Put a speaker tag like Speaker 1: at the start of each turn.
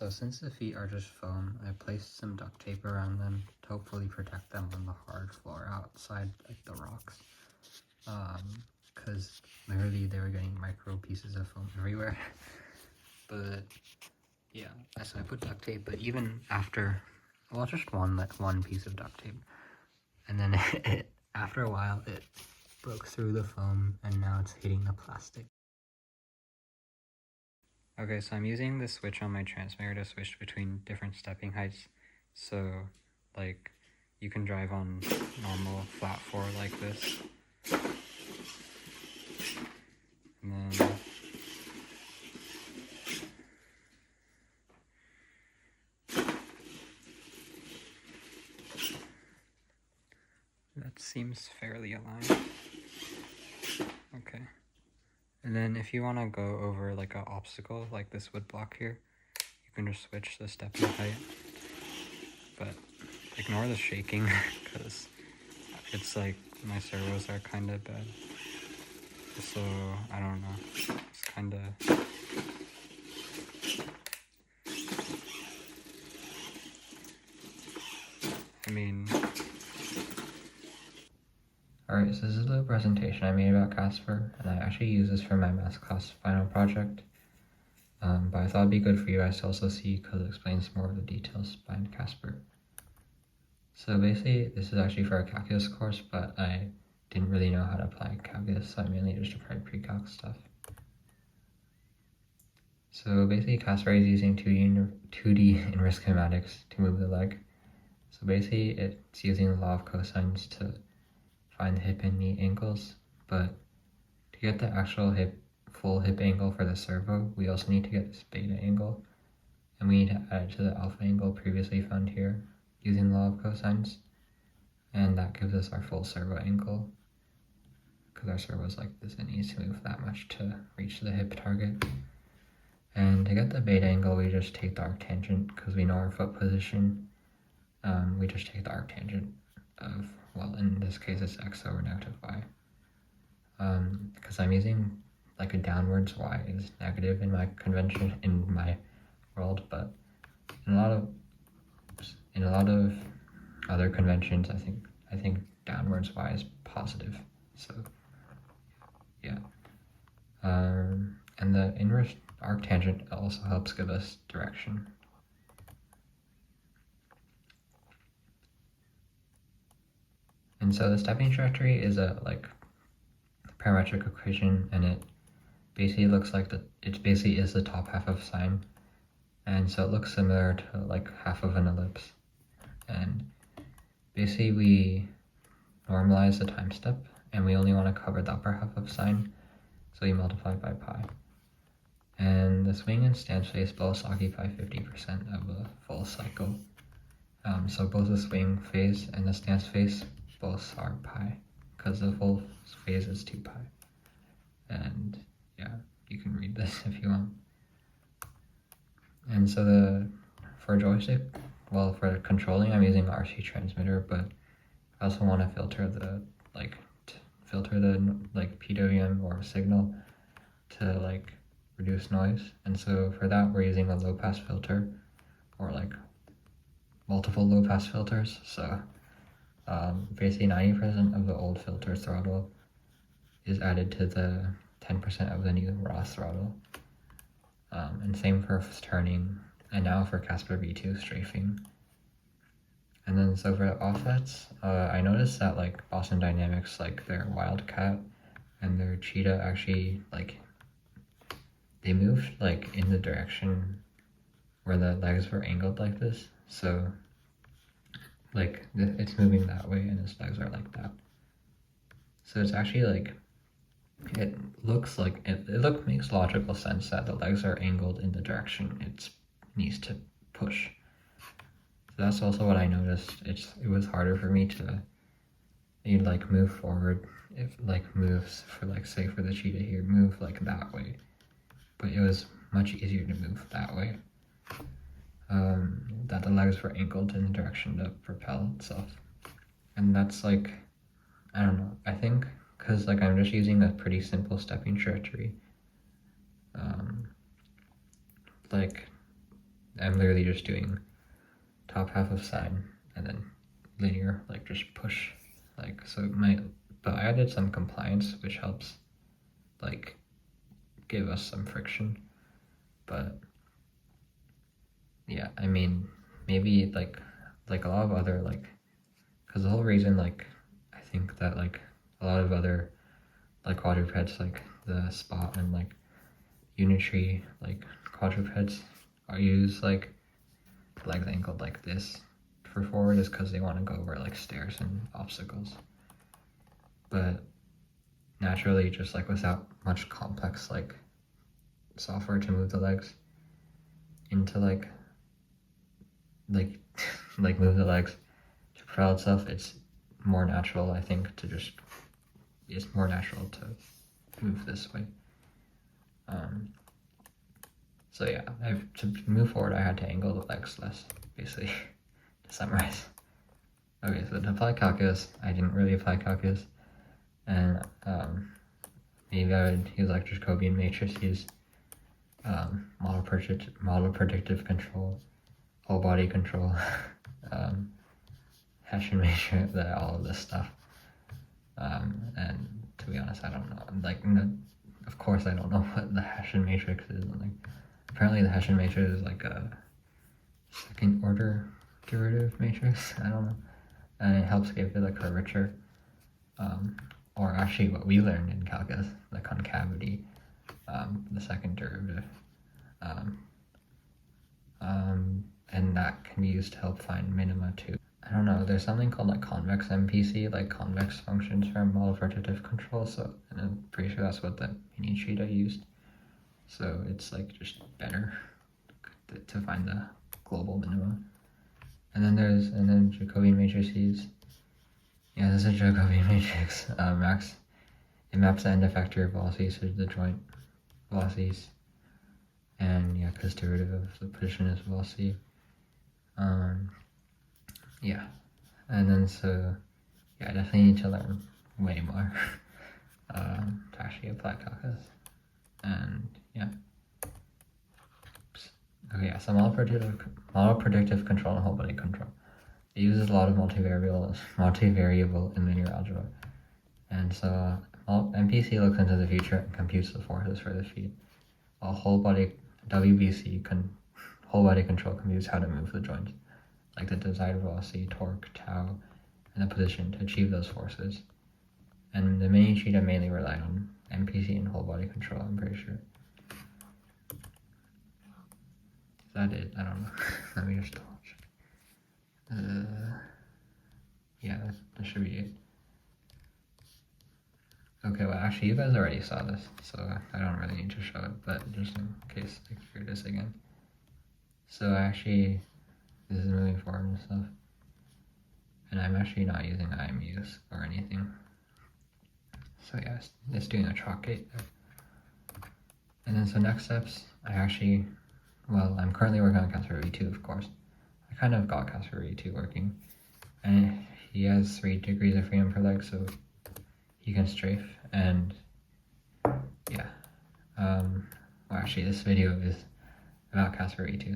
Speaker 1: So since the feet are just foam, I placed some duct tape around them to hopefully protect them on the hard floor outside, like the rocks. Because literally they were getting micro pieces of foam everywhere. But yeah, so I put duct tape, but even after, well, just one piece of duct tape. And then after a while, it broke through the foam and now it's hitting the plastic. Okay, so I'm using the switch on my transmitter to switch between different stepping heights. So, like, you can drive on normal flat floor like this. And then that seems fairly aligned. Okay. And then if you want to go over like an obstacle like this wood block here, you can just switch the stepping height. But ignore the shaking because it's like my servos are kind of bad. So I don't know. It's kind of... Alright, so this is the presentation I made about Casper, and I actually use this for my math class final project. But I thought it'd be good for you guys to also see because it explains more of the details behind Casper. So basically, this is actually for a calculus course, but I didn't really know how to apply calculus, so I mainly just applied pre-calc stuff. So basically, Casper is using 2D inverse kinematics to move the leg. So basically, it's using the law of cosines to find the hip and knee angles, but to get the actual full hip angle for the servo, we also need to get this beta angle, and we need to add it to the alpha angle previously found here using the law of cosines, and that gives us our full servo angle, because our servo is like this, it needs to move that much to reach the hip target. And to get the beta angle, we just take the arctangent, because we know our foot position. We just take the arctangent of, well, in this case it's x over negative y. Because I'm using like a downwards y is negative in my convention, in my world, but in a lot of other conventions, I think downwards y is positive. So yeah. And the inverse arctangent also helps give us direction. And so the stepping trajectory is a parametric equation, and it basically looks like it basically is the top half of sine, and so it looks similar to like half of an ellipse. And basically we normalize the time step, and we only want to cover the upper half of sine, so we multiply by pi. And the swing and stance phase both occupy 50% of the full cycle. So both the swing phase and the stance phase both are pi, because the full phase is 2 pi. And yeah, you can read this if you want. And so for joystick, well, for controlling, I'm using RC transmitter, but I also want to filter the PWM or signal to reduce noise. And so for that, we're using a low pass filter, or multiple low pass filters. So basically 90% of the old filter throttle is added to the 10% of the new raw throttle. And same for turning, and now for Casper V2 strafing. And then so for offsets, I noticed that Boston Dynamics, their Wildcat and their Cheetah actually they moved in the direction where the legs were angled like this. So it's moving that way and its legs are like that. So it's actually it makes logical sense that the legs are angled in the direction it needs to push. So that's also what I noticed. It was harder for me to move forward if moves for say for the Cheetah here, move that way, but it was much easier to move that way. That the legs were angled in the direction to propel itself. And that's I don't know, I think because I'm just using a pretty simple stepping trajectory. I'm literally just doing top half of side and then linear, like just push, like, so but I added some compliance, which helps like give us some friction. But yeah, I mean, maybe like a lot of other, like, because the whole reason, like, I think that like a lot of other like quadrupeds, like the spot and like unitree like quadrupeds are used like legs angled like this for forward, is because they want to go over like stairs and obstacles. But naturally, just like without much complex like software to move the legs into like like move the legs to propel itself, it's more natural, I think, it's more natural to move this way. So yeah, to move forward, I had to angle the legs less, basically, to summarize. Okay, so to apply calculus, I didn't really apply calculus, and maybe I would use like Jacobian matrices, model predictive control, whole body control, Hessian matrix, all of this stuff. And to be honest, I don't know. Like, no, of course, I don't know what the Hessian matrix is. Like, apparently, the Hessian matrix is like a second order derivative matrix. I don't know, and it helps give it a curvature. Or actually, what we learned in calculus, the concavity, the second derivative, and that can be used to help find minima too. I don't know, there's something called like convex MPC, like convex functions for model predictive control, so, and I'm pretty sure that's what the mini treat I used. So it's like just better to find the global minima. And then Jacobian matrices. Yeah, this is a Jacobian matrix. It maps the end effector velocities to the joint velocities. And yeah, because derivative of the position is velocity. Yeah, and then so yeah, I definitely need to learn way more to actually apply calculus. And yeah. Okay, yeah, so model predictive control and whole body control. It uses a lot of multivariable and linear algebra. And so MPC looks into the future and computes the forces for the feet, while whole body control computes how to move the joints, like the desired velocity, torque, tau, and the position to achieve those forces. And the mini cheat I mainly relied on MPC and whole body control, I'm pretty sure. Is that it? I don't know. Let me just double check. Yeah, that should be it. Okay, well actually you guys already saw this, so I don't really need to show it, but just in case, like, here it is again. So actually, this is moving forward and stuff. And I'm actually not using IMUs or anything. So yeah, it's doing a chalk gate there. And then so next steps, I'm currently working on Casper V2, of course. I kind of got Casper V2 working. And he has 3 degrees of freedom per leg, so he can strafe, and yeah. Well actually this video is about Casper V2,